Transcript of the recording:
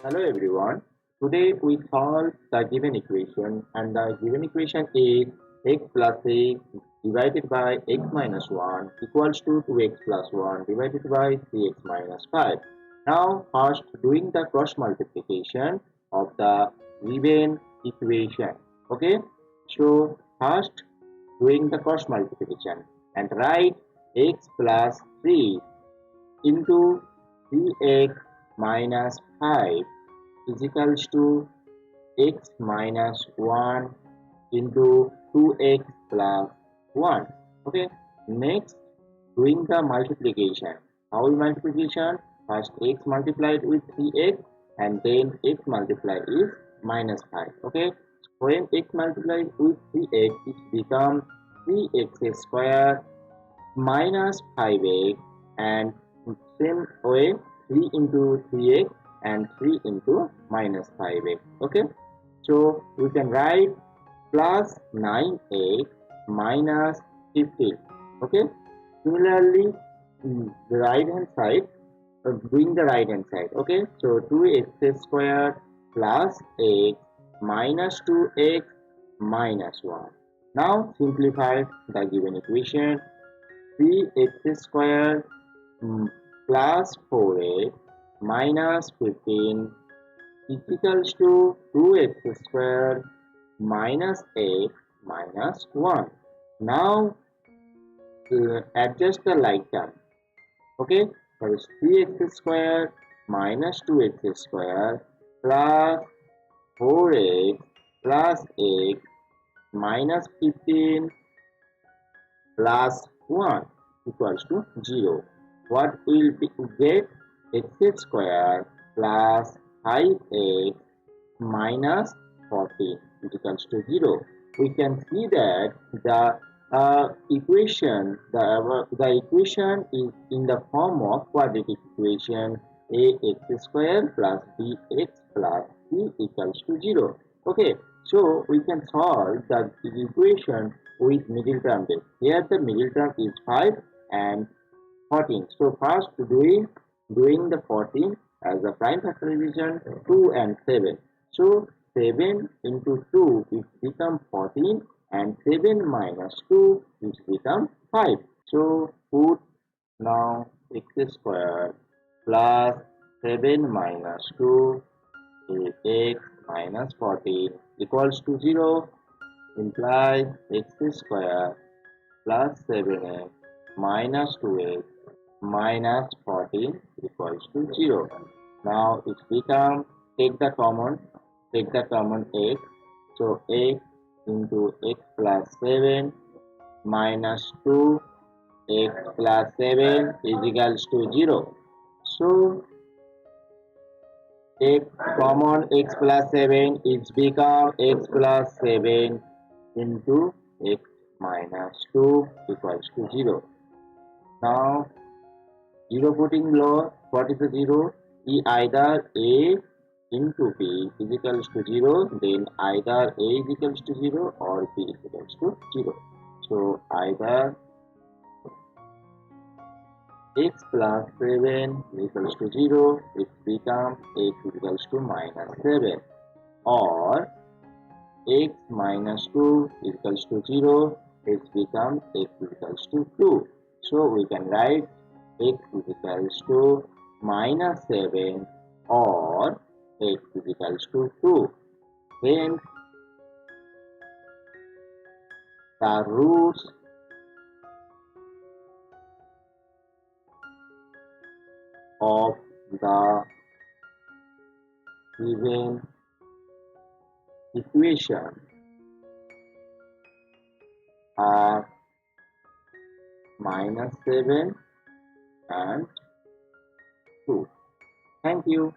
Hello everyone. Today we solve the given equation and the given equation is x plus x divided by x minus 1 equals to 2x plus 1 divided by 3x minus 5. Now first doing the cross multiplication of the given equation. Okay. So first doing the cross multiplication and write x plus 3 into 3x minus 5 is equals to x minus 1 into 2x plus 1. Okay, next doing the multiplication. How we multiplication? First x multiplied with 3x and then x multiplied is minus 5. Okay, when x multiplied with 3x it becomes 3x square minus 5x and same way 3 into 3x and 3 into minus 5x. Okay, so we can write plus 9x minus 15. Okay, similarly the right hand side, doing the right hand side. Okay, so 2x squared plus x minus 2x minus 1. Now simplify the given equation. 3x squared plus 4x minus 15 is equals to 2x squared minus x minus 1. Now adjust the like term. Okay, first 3x squared minus 2x squared plus 4x plus x minus 15 plus 1 equals to 0. What will we get? X squared plus 5x minus 14 is equals to 0. We can see that the equation, the equation is in the form of quadratic equation ax squared plus bx plus c equals to 0. Okay, so we can solve the equation with middle term. Here the middle term is 5 and 14. So first doing the 14 as a prime factorization 2 and 7. So 7 into 2 is become 14 and 7 minus 2 is become 5. So put now x squared plus 7 minus 2 is x minus 14 equals to 0, implies x squared plus 7x minus 2x minus 14 equals to 0. Now it becomes, take the common x. So x into x plus 7 minus 2 x plus 7 is equals to 0. So x common x plus 7 is become x plus 7 into x minus 2 equals to 0. Now 0 putting below, what is the 0? Either a into b is equals to 0, then either a is equals to 0 or b is equals to 0. So either x plus 7 is equals to 0, it becomes x is equals to minus 7, or x minus 2 is equals to 0, it becomes x is equals to 2. So we can write x is equals to minus 7 or x is equals to 2. Hence, the roots of the given equation are minus 7 and 2. Thank you.